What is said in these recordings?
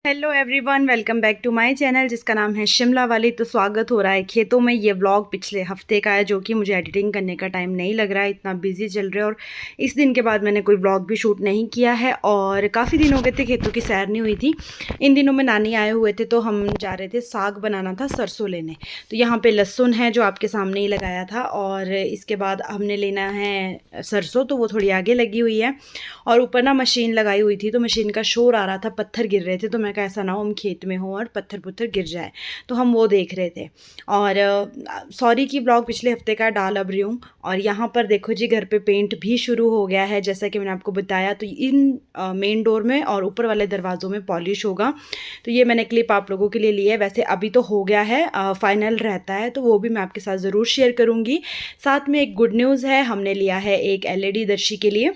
Hello everyone, welcome back to my channel जिसका नाम है शिमला वाली। तो स्वागत हो रहा है खेतों में। ये व्लॉग पिछले हफ्ते का है जो कि मुझे एडिटिंग करने का टाइम नहीं लग रहा है, इतना बिजी चल रहा है। और इस दिन के बाद मैंने कोई व्लॉग भी शूट नहीं किया है और काफ़ी दिन हो गए थे खेतों की सैर नहीं हुई थी। इन दिनों में नानी आए हुए थे तो हम जा रहे थे साग बनाना था, सरसों लेने। तो यहाँ पर लहसुन है जो आपके सामने ही लगाया था, और इसके बाद हमने लेना है सरसों, तो वो थोड़ी आगे लगी हुई है। और ऊपर ना मशीन लगाई हुई थी तो मशीन का शोर आ रहा था, पत्थर गिर रहे थे। तो मैं ऐसा ना हो हम खेत में हो और पत्थर पुत्थर गिर जाए, तो हम वो देख रहे थे। और सॉरी कि ब्लॉग पिछले हफ्ते का डाल अब रही हूँ। और यहाँ पर देखो जी, घर पे पेंट भी शुरू हो गया है जैसा कि मैंने आपको बताया। तो इन मेन डोर में और ऊपर वाले दरवाज़ों में पॉलिश होगा। तो ये मैंने क्लिप आप लोगों के लिए ली है। वैसे अभी तो हो गया है, फाइनल रहता है तो वो भी मैं आपके साथ ज़रूर शेयर करूँगी। साथ में एक गुड न्यूज़ है, हमने लिया है एक एलईडी दर्शी के लिए।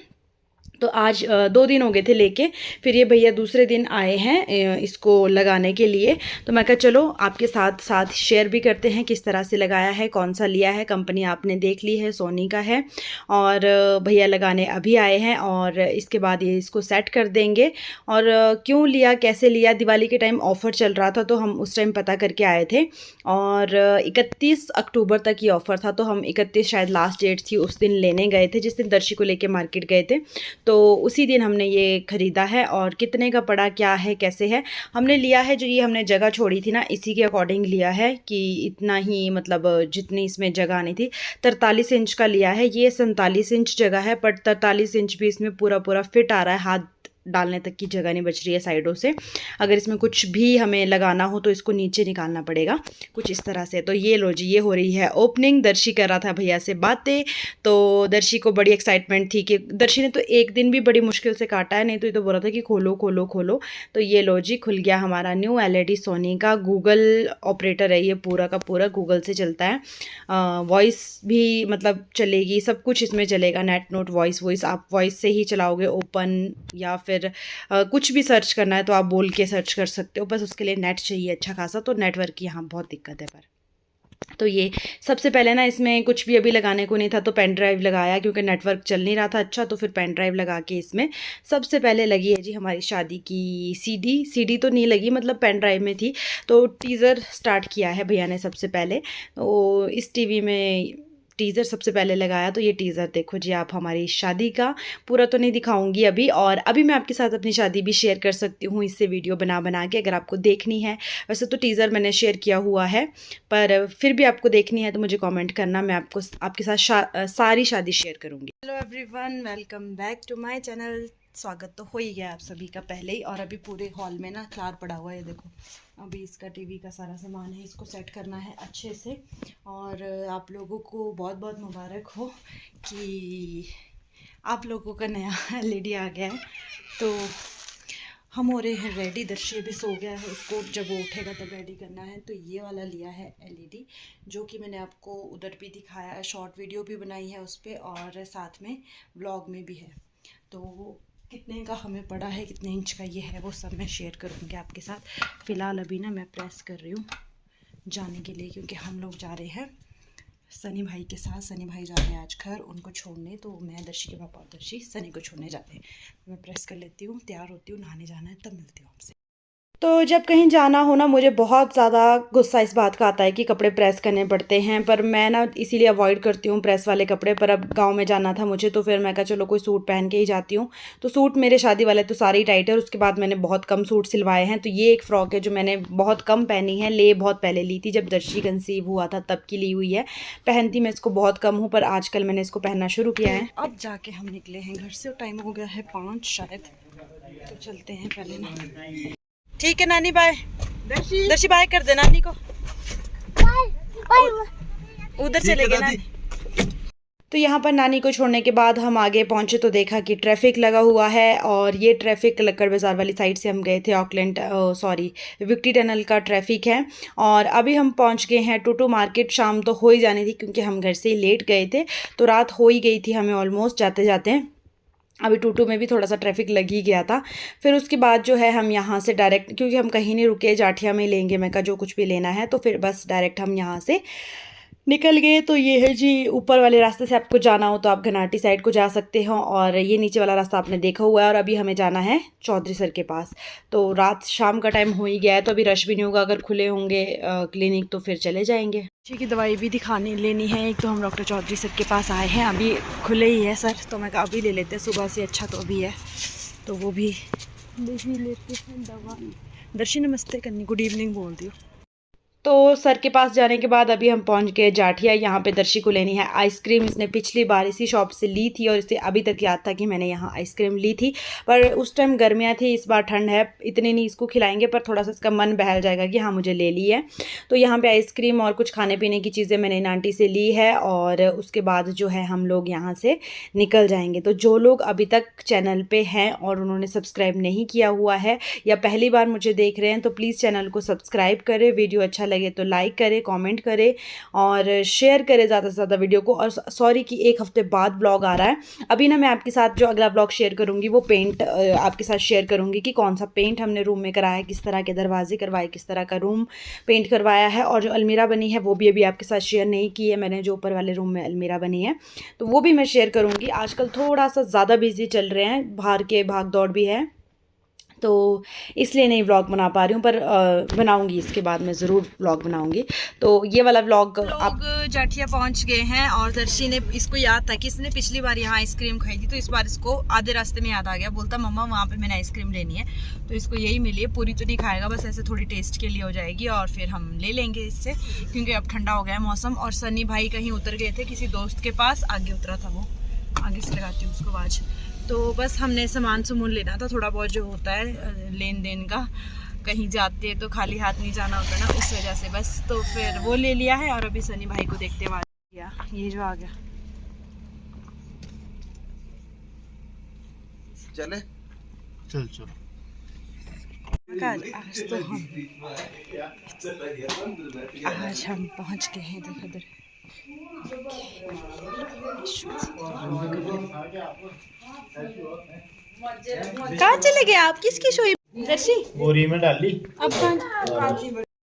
तो आज 2 दिन हो गए थे लेके, फिर ये भैया दूसरे दिन आए हैं इसको लगाने के लिए। तो मैं कहा चलो आपके साथ शेयर भी करते हैं किस तरह से लगाया है, कौन सा लिया है। कंपनी आपने देख ली है, सोनी का है। और भैया लगाने अभी आए हैं और इसके बाद ये इसको सेट कर देंगे। और क्यों लिया, कैसे लिया, दिवाली के टाइम ऑफ़र चल रहा था तो हम उस टाइम पता करके आए थे। और 31 अक्टूबर तक ये ऑफ़र था, तो हम 31 शायद लास्ट डेट थी, उस दिन लेने गए थे जिस दिन दर्शी को लेके मार्केट गए थे। तो उसी दिन हमने ये ख़रीदा है। और कितने का पड़ा, क्या है, कैसे है, हमने लिया है जो ये हमने जगह छोड़ी थी ना, इसी के अकॉर्डिंग लिया है कि इतना ही, मतलब जितनी इसमें जगह आनी थी। 43 इंच का लिया है, ये 47 इंच जगह है, बट 43 इंच भी इसमें पूरा पूरा फिट आ रहा है। हाथ डालने तक की जगह नहीं बच रही है साइडों से। अगर इसमें कुछ भी हमें लगाना हो तो इसको नीचे निकालना पड़ेगा कुछ इस तरह से। तो ये लो जी, ये हो रही है ओपनिंग। दर्शी कर रहा था भैया से बातें, तो दर्शी को बड़ी एक्साइटमेंट थी कि दर्शी ने तो एक दिन भी बड़ी मुश्किल से काटा है, नहीं तो ये तो बोल रहा था कि खोलो खोलो खोलो। तो ये लो जी, खुल गया हमारा न्यू एलईडी सोनी का। गूगल ऑपरेटर है ये, पूरा का पूरा गूगल से चलता है। वॉइस भी मतलब चलेगी, सब कुछ इसमें चलेगा, नेट नोट वॉइस आप वॉइस से ही चलाओगे ओपन, या फिर कुछ भी सर्च करना है तो आप बोल के सर्च कर सकते हो। बस उसके लिए नेट चाहिए अच्छा खासा, तो नेटवर्क की यहाँ बहुत दिक्कत है। पर तो ये सबसे पहले ना, इसमें कुछ भी अभी लगाने को नहीं था तो पेन ड्राइव लगाया, क्योंकि नेटवर्क चल नहीं रहा था अच्छा। तो फिर पेन ड्राइव लगा के इसमें सबसे पहले लगी है जी हमारी शादी की सीडी तो नहीं लगी, मतलब पेन ड्राइव में थी। तो टीज़र स्टार्ट किया है भैया ने सबसे पहले। तो इस टीवी में टीज़र सबसे पहले लगाया। तो ये टीज़र देखो जी आप, हमारी शादी का। पूरा तो नहीं दिखाऊंगी अभी, और अभी मैं आपके साथ अपनी शादी भी शेयर कर सकती हूँ इससे वीडियो बना बना के, अगर आपको देखनी है। वैसे तो टीज़र मैंने शेयर किया हुआ है, पर फिर भी आपको देखनी है तो मुझे कमेंट करना, मैं आपको आपके साथ सारी शादी शेयर करूँगी। Hello everyone, welcome back to my channel. स्वागत तो हो ही गया आप सभी का पहले ही। और अभी पूरे हॉल में ना ख्लार पड़ा हुआ है, देखो। अभी इसका टीवी का सारा सामान है, इसको सेट करना है अच्छे से। और आप लोगों को बहुत बहुत मुबारक हो कि आप लोगों का नया एलईडी आ गया है। तो हम हो रहे हैं रेडी। दर्शी भी सो गया है, उसको जब वो उठेगा तब रेडी करना है। तो ये वाला लिया है एलईडी, जो कि मैंने आपको उधर भी दिखाया है, शॉर्ट वीडियो भी बनाई है उस पर, और साथ में व्लॉग में भी है। तो कितने का हमें पड़ा है, कितने इंच का ये है, वो सब मैं शेयर करूँगी आपके साथ। फ़िलहाल अभी ना मैं प्रेस कर रही हूँ जाने के लिए, क्योंकि हम लोग जा रहे हैं सनी भाई के साथ। सनी भाई जा रहे हैं आज घर उनको छोड़ने, तो मैं, दर्शी के पापा और दर्शी सनी को छोड़ने जाते हैं। मैं प्रेस कर लेती हूँ, तैयार होती हूँ, नहाने जाना है, तब मिलती हूँ आपसे। तो जब कहीं जाना हो ना, मुझे बहुत ज़्यादा गुस्सा इस बात का आता है कि कपड़े प्रेस करने पड़ते हैं, पर मैं ना इसीलिए अवॉइड करती हूँ प्रेस वाले कपड़े। पर अब गांव में जाना था मुझे, तो फिर मैं कहा चलो कोई सूट पहन के ही जाती हूँ। तो सूट मेरे शादी वाले तो सारे ही टाइट है, और उसके बाद मैंने बहुत कम सूट सिलवाए हैं। तो ये एक फ़्रॉक है जो मैंने बहुत कम पहनी है, ले बहुत पहले ली थी, जब दर्शी कंसीव हुआ था तब की ली हुई है। पहनती मैं इसको बहुत कम हूँ, पर आजकल मैंने इसको पहनना शुरू किया है। अब जाके हम निकले हैं घर से, टाइम हो गया है 5 शायद। तो चलते हैं पहले ना। ठीक है नानी, बाय। दर्शी बाय कर दे नानी को, उधर चले गए नानी। तो यहाँ पर नानी को छोड़ने के बाद हम आगे पहुँचे तो देखा कि ट्रैफिक लगा हुआ है। और ये ट्रैफिक लक्कड़ बाज़ार वाली साइड से हम गए थे, ऑकलैंड विक्ट्री टनल का ट्रैफिक है। और अभी हम पहुँच गए हैं टूटू मार्केट। शाम तो हो ही जानी थी क्योंकि हम घर से ही लेट गए थे, तो रात हो ही गई थी हमें ऑलमोस्ट जाते जाते। अभी टूटू में भी थोड़ा सा ट्रैफिक लग ही गया था। फिर उसके बाद जो है हम यहाँ से डायरेक्ट, क्योंकि हम कहीं नहीं रुके, जाठिया में लेंगे, मैं कहा जो कुछ भी लेना है, तो फिर बस डायरेक्ट हम यहाँ से निकल गए। तो ये है जी, ऊपर वाले रास्ते से आपको जाना हो तो आप घनाटी साइड को जा सकते हो, और ये नीचे वाला रास्ता आपने देखा हुआ है। और अभी हमें जाना है चौधरी सर के पास। तो रात शाम का टाइम हो ही गया है, तो अभी रश भी नहीं होगा। अगर खुले होंगे क्लिनिक तो फिर चले जाएंगे। बच्चे की दवाई भी दिखाने लेनी है। एक तो हम डॉक्टर चौधरी सर के पास आए हैं, अभी खुले ही है सर, तो मैं कहा अभी ले लेते हैं, सुबह से अच्छा तो अभी है, तो वो भी ले ही लेते हैं दवा। दर्शी नमस्ते करनी, गुड इवनिंग बोल दियो। तो सर के पास जाने के बाद अभी हम पहुंच गए जाठिया। यहाँ पे दर्शी को लेनी है आइसक्रीम। इसने पिछली बार इसी शॉप से ली थी और इसे अभी तक याद था कि मैंने यहाँ आइसक्रीम ली थी, पर उस टाइम गर्मियाँ थी, इस बार ठंड है, इतने नहीं इसको खिलाएंगे, पर थोड़ा सा इसका मन बहल जाएगा कि हाँ मुझे ले ली है। तो यहाँ पे आइसक्रीम और कुछ खाने पीने की चीज़ें मैंने इन आंटी से ली है, और उसके बाद जो है हम लोग यहाँ से निकल जाएंगे। तो जो लोग अभी तक चैनल पर हैं और उन्होंने सब्सक्राइब नहीं किया हुआ है या पहली बार मुझे देख रहे हैं, तो प्लीज़ चैनल को सब्सक्राइब करें, वीडियो अच्छा लगे तो लाइक करें, कमेंट करें और शेयर करें ज़्यादा से ज़्यादा वीडियो को। और सॉरी कि एक हफ्ते बाद ब्लॉग आ रहा है। अभी ना मैं आपके साथ जो अगला ब्लॉग शेयर करूँगी वो पेंट आपके साथ शेयर करूँगी कि कौन सा पेंट हमने रूम में कराया है, किस तरह के दरवाजे करवाए, किस तरह का रूम पेंट करवाया है। और जो अलमीरा बनी है वो भी अभी आपके साथ शेयर नहीं की है मैंने, जो ऊपर वाले रूम में अलमीरा बनी है, तो वो भी मैं शेयर करूँगी। आजकल थोड़ा सा ज़्यादा बिजी चल रहे हैं, बाहर के भाग दौड़ भी है, तो इसलिए नहीं व्लॉग बना पा रही हूँ, पर बनाऊंगी, इसके बाद मैं ज़रूर व्लॉग बनाऊंगी। तो ये वाला व्लॉग आप जाठिया पहुँच गए हैं, और दर्शी ने, इसको याद था कि इसने पिछली बार यहाँ आइसक्रीम खाई थी, तो इस बार इसको आधे रास्ते में याद आ गया, बोलता मम्मा वहाँ पे मैंने आइसक्रीम लेनी है। तो इसको यही मिली है, पूरी तो नहीं खाएगा, बस ऐसे थोड़ी टेस्ट के लिए हो जाएगी, और फिर हम ले लेंगे इससे, क्योंकि अब ठंडा हो गया है मौसम। और सनी भाई कहीं उतर गए थे किसी दोस्त के पास, आगे उतरा था वो, आगे से लगाती हूँ उसको आवाज़। तो बस हमने सामान सुमून लेना था, थोड़ा बहुत जो होता है लेन देन का, कहीं जाते हैं तो खाली हाथ नहीं जाना होता ना, उस वजह से बस। तो फिर वो ले लिया है, और अभी सनी भाई को देखते हुए किया, ये जो आ गया। चले चल चल। आज हम पहुंच गए हैं इधर उधर। कहाँ चले गए आप, किसकी सोई दर्शी बोरी में डाली अब।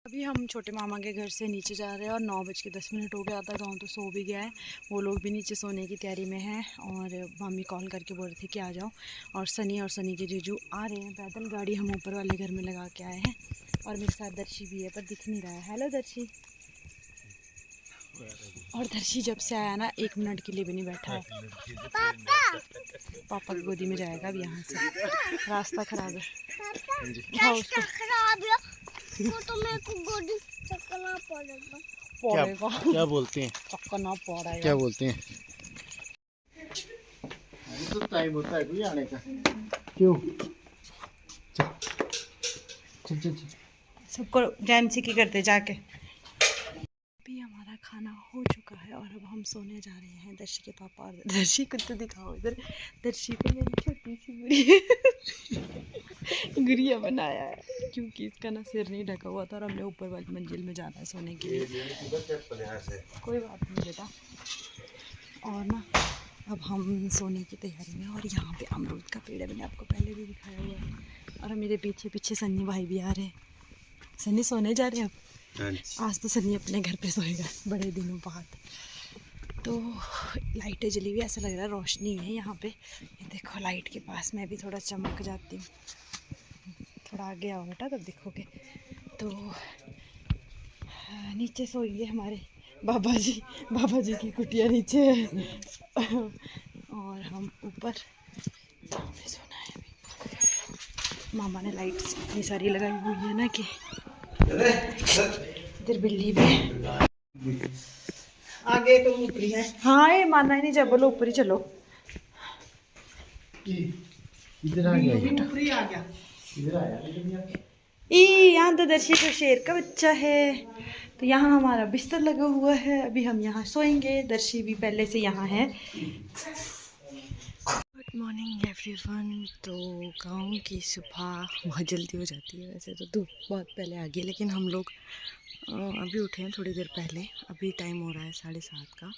अभी हम छोटे मामा के घर से नीचे जा रहे हैं, और 9:10 हो गया, आधा गाँव तो सो भी गया है, वो लोग भी नीचे सोने की तैयारी में हैं। और मम्मी कॉल करके बोल रही थी कि आ जाओ, और सनी के जीजू आ रहे हैं पैदल, गाड़ी हम ऊपर वाले घर में लगा के आए हैं। और मेरे साथ दर्शी भी है, पर दिख नहीं रहा है। हेलो दर्शी। और दर्शी जब से आया ना 1 मिनट के लिए भी नहीं बैठा है। पापा की गोदी में जाएगा अब यहाँ से, रास्ता खराब है। रास्ता खराब है तो मेरे को गोदी चकना पड़ेगा। क्या बोलते हैं, चकना पड़ेगा, क्या बोलते हैं? अभी तो टाइम होता है कोई आने का। क्यों? चल चल चल। सबको जैमसी की करते जाके। अभी हमारा खाना हो चुका है, और अब हम सोने जा रहे हैं। दर्शी के पापा, और दर्शी को तो दिखाओ इधर, दर्शी को मेरी छोटी सी गुड़िया बनाया है, क्योंकि इसका ना सिर नहीं ढका हुआ था, और हमने ऊपर वाली मंजिल में जाना है सोने के लिए। कोई बात नहीं बेटा। और ना अब हम सोने की तैयारी में, और यहाँ पे अमरूद का पेड़ है, मैंने आपको पहले भी दिखाया हुआ है। और मेरे पीछे पीछे सन्नी भाई भी आ रहे हैं। सन्नी सोने जा रहे हैं अब। आज तो सनी अपने घर पे सोएगा बड़े दिनों बाद। तो लाइटें जली हुई, ऐसा लग रहा है रोशनी है यहाँ पे। ये देखो लाइट के पास मैं भी थोड़ा चमक जाती हूँ, थोड़ा आगे आओ बेटा तब दिखोगे। तो नीचे सोएंगे हमारे बाबा जी की कुटिया नीचे है, और हम ऊपर सोना है। अभी मामा ने लाइट्स इतनी सारी लगाई हुई है ना कि इधर बिल्ली भी आगे तो ऊपरी है। हाँ ये मानना ही नहीं, जब बोलो ऊपर ही चलो। इधर आ गया, ऊपरी आ गया, इधर आया। यहाँ तो दर्शी तो शेर का बच्चा है, तो यहाँ हमारा बिस्तर लगा हुआ है, अभी हम यहाँ सोएंगे। दर्शी भी पहले से यहाँ है। Good morning everyone. तो गांव की सुबह बहुत जल्दी हो जाती है, वैसे तो धूप बहुत पहले आ गई, लेकिन हम लोग अभी उठे हैं थोड़ी देर पहले। अभी टाइम हो रहा है 7:30 का,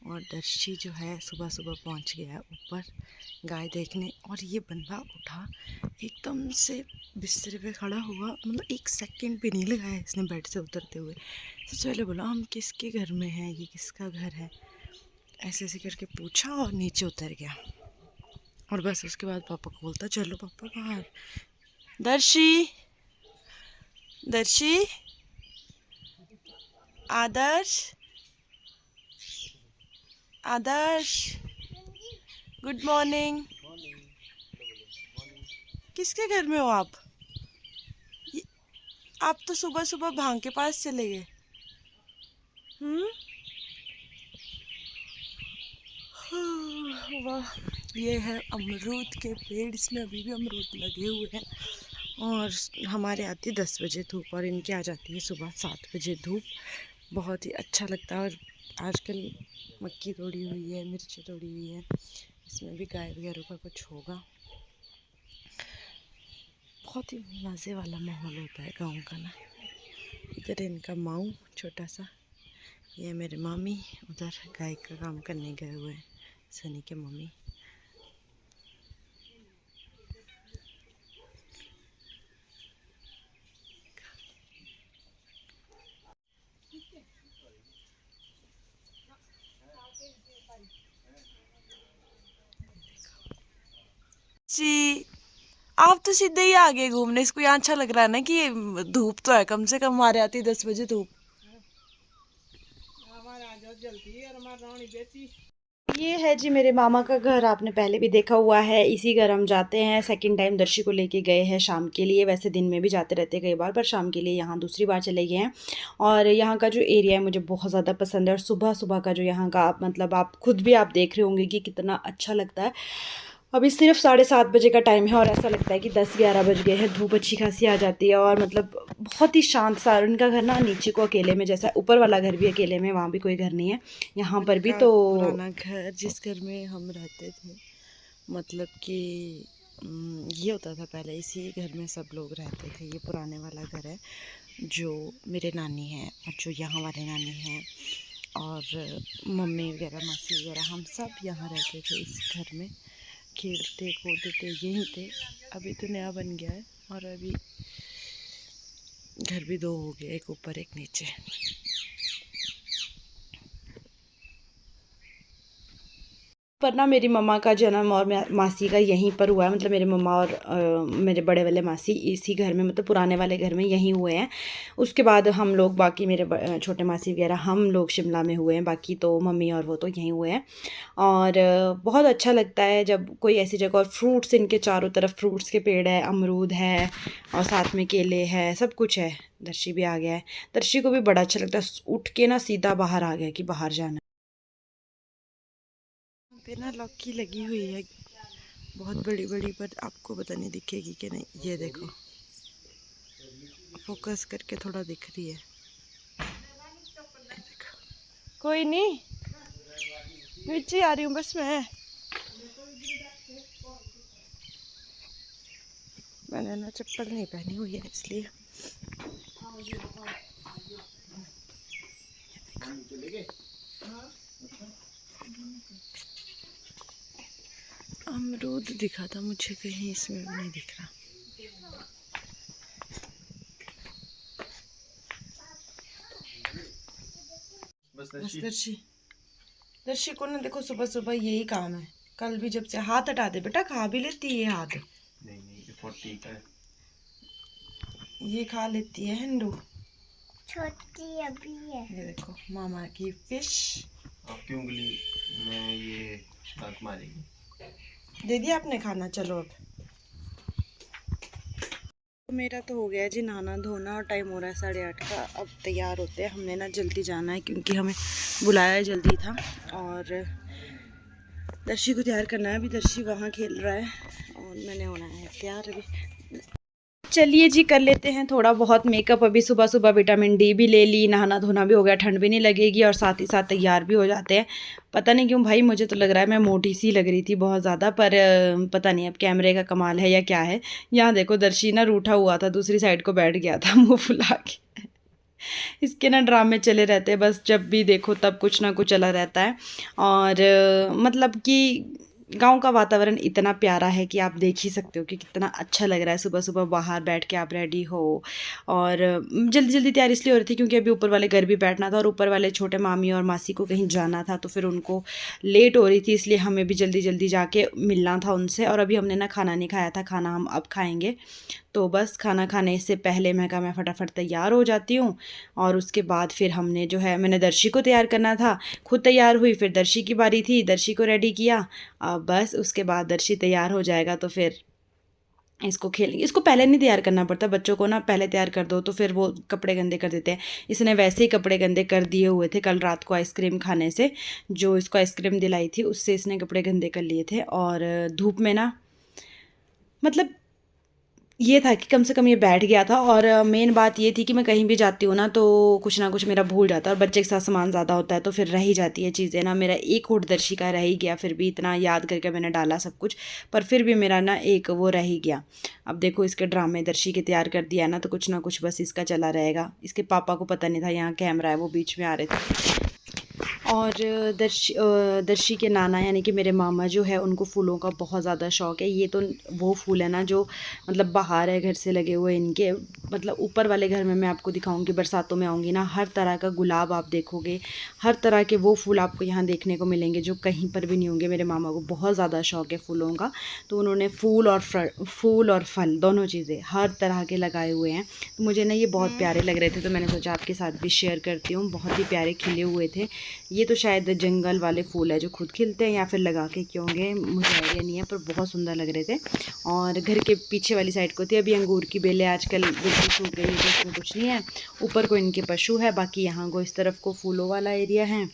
और दर्शी जो है सुबह सुबह पहुंच गया ऊपर गाय देखने। और ये बंदा उठा एकदम से बिस्तर पे खड़ा हुआ, मतलब 1 सेकंड भी नहीं लगाया इसने बेड से उतरते हुए। सबसे पहले बोला हम किसके घर में हैं, ये किसका घर है, ऐसे ऐसे करके पूछा और नीचे उतर गया। और बस उसके बाद पापा को बोलता चलो पापा बाहर। दर्शी, दर्शी, आदर्श, आदर्श, गुड मॉर्निंग। किसके घर में हो आप? आप तो सुबह सुबह भांग के पास चले गए। वाह, ये है अमरूद के पेड़, इसमें अभी भी अमरूद लगे हुए हैं। और हमारे आती 10 बजे धूप और इनकी आ जाती है सुबह 7 बजे धूप। बहुत ही अच्छा लगता है। और आजकल मक्की तोड़ी हुई है, मिर्ची तोड़ी हुई है, इसमें भी गाय वगैरह का कुछ होगा। बहुत ही मज़े वाला माहौल होता है गांव का ना। इधर इनका माऊ छोटा सा, ये मेरे मामी उधर गाय का काम करने गए हुए हैं, सनी के मम्मी। जी, आप तो सीधे ही आ गए घूमने। इसको यहाँ अच्छा लग रहा है ना कि ये धूप तो है, कम से कम हमारे आती 10 बजे धूप। ये है जी मेरे मामा का घर, आपने पहले भी देखा हुआ है। इसी घर हम जाते हैं। सेकंड टाइम दर्शी को लेके गए हैं शाम के लिए। वैसे दिन में भी जाते रहते कई बार, पर शाम के लिए यहाँ दूसरी बार चले गए हैं। और यहाँ का जो एरिया है मुझे बहुत ज़्यादा पसंद है। और सुबह सुबह का जो यहाँ का मतलब आप खुद भी आप देख रहे होंगे कि कितना अच्छा लगता है। अभी सिर्फ 7:30 बजे का टाइम है और ऐसा लगता है कि 10-11 बज गए हैं। धूप अच्छी खासी आ जाती है और मतलब बहुत ही शांत सा। उनका घर ना नीचे को अकेले में, जैसा ऊपर वाला घर भी अकेले में, वहाँ भी कोई घर नहीं है, यहाँ पर भी। तो पुराना घर जिस घर में हम रहते थे, मतलब कि ये होता था पहले, इसी घर में सब लोग रहते थे। ये पुराने वाला घर है जो मेरे नानी है और जो यहाँ वाले नानी हैं और मम्मी वगैरह मासी वगैरह, हम सब यहाँ रहते थे इस घर में, खेलते कूदते यहीं थे। अभी तो नया बन गया है और अभी घर भी 2 हो गए, एक ऊपर एक नीचे। पर ना मेरी मम्मा का जन्म और मासी का यहीं पर हुआ है। मतलब मेरे मम्मा और मेरे बड़े वाले मासी इसी घर में, मतलब पुराने वाले घर में यहीं हुए हैं। उसके बाद हम लोग बाकी मेरे छोटे मासी वगैरह हम लोग शिमला में हुए हैं। बाकी तो मम्मी और वो तो यहीं हुए हैं। और बहुत अच्छा लगता है जब कोई ऐसी जगह, और फ्रूट्स इनके चारों तरफ फ्रूट्स के पेड़ है, अमरूद है और साथ में केले है, सब कुछ है। दर्शी भी आ गया है। दर्शी को भी बड़ा अच्छा लगता है, उठ के ना सीधा बाहर आ गया कि बाहर जाना पे ना। लौकी लगी हुई है बहुत बड़ी बड़ी, पर आपको पता नहीं दिखेगी कि नहीं। ये देखो, फोकस करके थोड़ा दिख रही है। देखो, कोई नहीं, नीचे आ रही हूँ बस मैंने ना चप्पल नहीं पहनी हुई है इसलिए। अमरूद दिखा था मुझे कहीं, इसमें नहीं दिख रहा। बस दर्शी को ना देखो, सुबह सुबह यही काम है। कल भी जब से हाथ हटा दे बेटा, खा भी लेती है हाथ। नहीं है, ये खा लेती है हिंदू, छोटी अभी है। ये देखो मामा की फिश। आपकी उंगली में ये दांत मारेगी। दे दिया आपने खाना, चलो अब। मेरा तो हो गया जी नहाना धोना और टाइम हो रहा है 8:30 का। अब तैयार होते हैं, हमने ना जल्दी जाना है क्योंकि हमें बुलाया जल्दी था। और दर्शी को तैयार करना है। अभी दर्शी वहाँ खेल रहा है और मैंने होना है तैयार अभी। चलिए जी, कर लेते हैं थोड़ा बहुत मेकअप। अभी सुबह सुबह विटामिन डी भी ले ली, नहाना धोना भी हो गया, ठंड भी नहीं लगेगी और साथ ही साथ तैयार भी हो जाते हैं। पता नहीं क्यों भाई, मुझे तो लग रहा है मैं मोटी सी लग रही थी बहुत ज़्यादा, पर पता नहीं अब कैमरे का कमाल है या क्या है। यहाँ देखो दर्शी ना रूठा हुआ था, दूसरी साइड को बैठ गया था मुँह फुला के। इसके ना ड्रामे चले रहते हैं, बस जब भी देखो तब कुछ ना कुछ चला रहता है। और मतलब कि गांव का वातावरण इतना प्यारा है कि आप देख ही सकते हो कि कितना अच्छा लग रहा है। सुबह सुबह बाहर बैठ के आप रेडी हो, और जल्दी जल्दी तैयारी इसलिए हो रही थी क्योंकि अभी ऊपर वाले घर भी बैठना था, और ऊपर वाले छोटे मामी और मासी को कहीं जाना था, तो फिर उनको लेट हो रही थी, इसलिए हमें भी जल्दी जल्दी जाके मिलना था उनसे। और अभी हमने ना खाना नहीं खाया था, खाना हम अब खाएंगे। तो बस खाना खाने से पहले मैं कहा मैं फटाफट तैयार हो जाती हूँ, और उसके बाद फिर हमने जो है, मैंने दर्शी को तैयार करना था, खुद तैयार हुई, फिर दर्शी की बारी थी, दर्शी को रेडी किया। अब बस उसके बाद दर्शी तैयार हो जाएगा तो फिर इसको खेलेंगे। इसको पहले नहीं तैयार करना पड़ता, बच्चों को ना पहले तैयार कर दो तो फिर वो कपड़े गंदे कर देते हैं। इसने वैसे ही कपड़े गंदे कर दिए हुए थे कल रात को आइसक्रीम खाने से, जो इसको आइसक्रीम दिलाई थी उससे इसने कपड़े गंदे कर लिए थे। और धूप में ना, मतलब ये था कि कम से कम ये बैठ गया था। और मेन बात ये थी कि मैं कहीं भी जाती हूँ ना तो कुछ ना कुछ मेरा भूल जाता है, और बच्चे के साथ सामान ज़्यादा होता है तो फिर रह ही जाती है चीज़ें ना। मेरा एक होठदर्शी का रह ही गया, फिर भी इतना याद करके मैंने डाला सब कुछ, पर फिर भी मेरा ना एक वो रह ही गया। अब देखो इसके ड्रामे दर्शी के तैयार कर दिया ना, तो कुछ ना कुछ बस इसका चला रहेगा। इसके पापा को पता नहीं था यहाँ कैमरा है, वो बीच में आ रहे थे। और दर्शी के नाना यानी कि मेरे मामा जो है, उनको फूलों का बहुत ज़्यादा शौक़ है। ये तो वो फूल है ना जो मतलब बाहर है घर से लगे हुए इनके, मतलब ऊपर वाले घर में मैं आपको दिखाऊंगी, बरसातों में आऊँगी ना, हर तरह का गुलाब आप देखोगे, हर तरह के वो फूल आपको यहाँ देखने को मिलेंगे जो कहीं पर भी नहीं होंगे। मेरे मामा को बहुत ज़्यादा शौक़ है फूलों का, तो उन्होंने फूल और फल दोनों चीज़ें हर तरह के लगाए हुए हैं। तो मुझे ना ये बहुत प्यारे लग रहे थे, तो मैंने सोचा आपके साथ भी शेयर करती हूँ। बहुत ही प्यारे खिले हुए थे। ये तो शायद जंगल वाले फूल है जो खुद खिलते हैं या फिर लगा के क्यों होंगे, मुझे आइडिया नहीं है, पर बहुत सुंदर लग रहे थे। और घर के पीछे वाली साइड को थी। अभी अंगूर की बेलें आजकल बिल्कुल सूख गई है, तो उसमें कुछ नहीं है। ऊपर को इनके पशु है, बाकी यहाँ को इस तरफ को फूलों वाला एरिया है।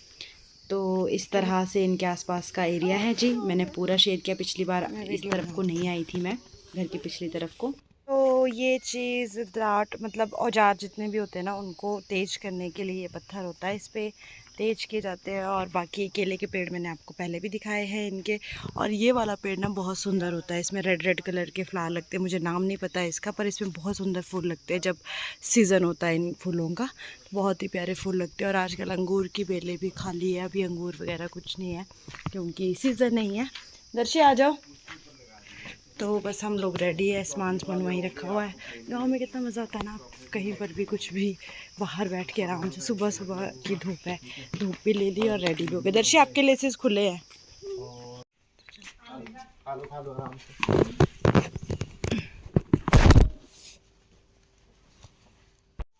तो इस तरह से इनके आसपास का एरिया है जी। मैंने पूरा शेयर किया, पिछली बार इस तरफ को नहीं आई थी मैं, घर की पिछली तरफ को। तो ये चीज़ द्राट मतलब औजार जितने भी होते हैं ना, उनको तेज करने के लिए ये पत्थर होता है, इस पर तेज किए जाते हैं। और बाकी केले के पेड़ मैंने आपको पहले भी दिखाए हैं इनके। और ये वाला पेड़ ना बहुत सुंदर होता है, इसमें रेड रेड कलर के फ्लावर लगते हैं, मुझे नाम नहीं पता है इसका, पर इसमें बहुत सुंदर फूल लगते हैं जब सीज़न होता है इन फूलों का। बहुत ही प्यारे फूल लगते हैं। और आजकल अंगूर की बेलें भी खाली है, अभी अंगूर वगैरह कुछ नहीं है क्योंकि सीज़न नहीं है। दर्शी आ जाओ। तो बस हम लोग रेडी है, सामान वहीं रखा हुआ है। गांव में कितना मज़ा आता है ना, कहीं पर भी कुछ भी बाहर बैठ के आराम से, सुबह सुबह की धूप है, धूप भी ले ली और रेडी भी हो गए। दर्शी आपके लेसेस खुले हैं।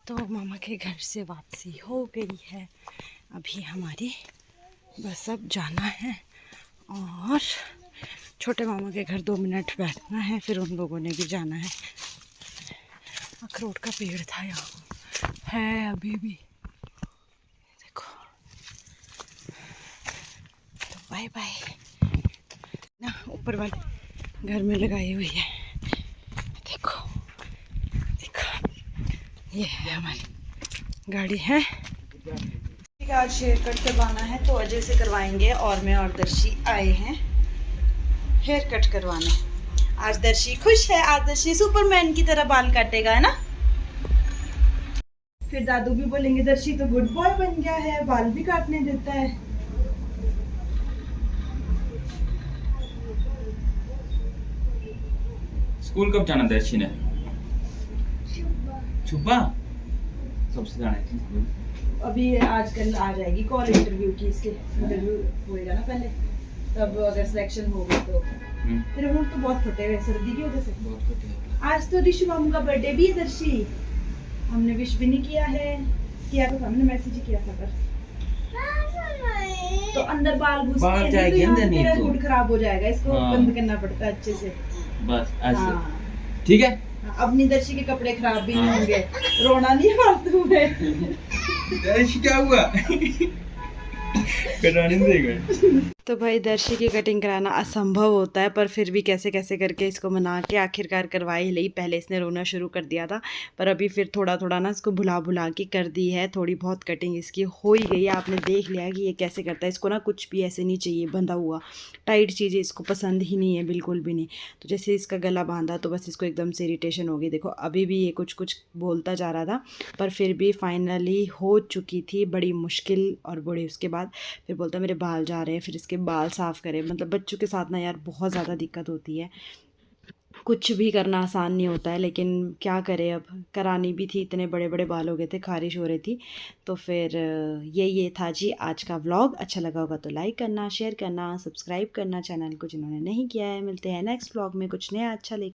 तो मामा के घर से वापसी हो गई है, अभी हमारी बस अब जाना है। और छोटे मामा के घर 2 मिनट बैठना है, फिर उन लोगों ने भी जाना है। अखरोट का पेड़ था यहाँ है अभी भी, देखो। तो बाय बाय ना, ऊपर वाले घर में लगाई हुई है, देखो देखो, ये है हमारी गाड़ी है। आज हेयर कट करवाना है तो अजय से करवाएंगे, और मैं और दर्शी आए हैं हेयर कट करवाने। आज दर्शी खुश है, आज दर्शी सुपरमैन की तरह बाल काटेगा, है ना। फिर दादू भी बोलेंगे दर्शी तो गुड बॉय बन गया है, बाल भी काटने देता है। स्कूल कब जाना दर्शी ने? छुपा सबसे जाना है। अभी आजकल आ जाएगी कॉल इंटरव्यू की, इसके इंटरव्यू होएगा ना पहले, तब अगर सिलेक्शन होगा तो। फिर हम तो बहुत छोटे हैं सर्दी की वजह से, बहुत छोटे हैं। आज तो ऋषि मामू का बर्थडे भी है दर्शी, हमने विश भी नहीं किया है, किया तो हमने मैसेज ही किया था, पर तो अंदर बाल घुसते हैं तो मेरा मूड खराब हो जाएगा, इसको बंद करना पड़ता है अच्छे से, बस ऐसे। ठीक है, अपनी दर्शी के कपड़े खराब भी नहीं होंगे, रोना नहीं फालतू में। दर्शी क्या हुआ? कराने देगा। तो भाई दर्शी की कटिंग कराना असंभव होता है, पर फिर भी कैसे कैसे करके इसको मना के आखिरकार करवा ही ली। पहले इसने रोना शुरू कर दिया था, पर अभी फिर थोड़ा थोड़ा ना इसको भुला भुला के कर दी है। थोड़ी बहुत कटिंग इसकी हो ही गई है। आपने देख लिया कि ये कैसे करता है। इसको ना कुछ भी ऐसे नहीं चाहिए बंधा हुआ, टाइट चीज़ें इसको पसंद ही नहीं है, बिल्कुल भी नहीं। तो जैसे इसका गला बांधा तो बस इसको एकदम से इरिटेशन हो गई। देखो अभी भी ये कुछ कुछ बोलता जा रहा था, पर फिर भी फाइनली हो चुकी थी बड़ी मुश्किल। और बड़ी उसके बाद फिर बोलता मेरे बाल जा रहे हैं, फिर इसके बाल साफ़ करें। मतलब बच्चों के साथ ना यार बहुत ज़्यादा दिक्कत होती है। कुछ भी करना आसान नहीं होता है, लेकिन क्या करें, अब करानी भी थी। इतने बड़े बड़े बाल हो गए थे, खारिश हो रही थी। तो फिर ये था जी आज का व्लॉग। अच्छा लगा होगा तो लाइक करना, शेयर करना, सब्सक्राइब करना चैनल को जिन्होंने नहीं किया है। मिलते हैं नेक्स्ट व्लॉग में कुछ नया अच्छा लेकर।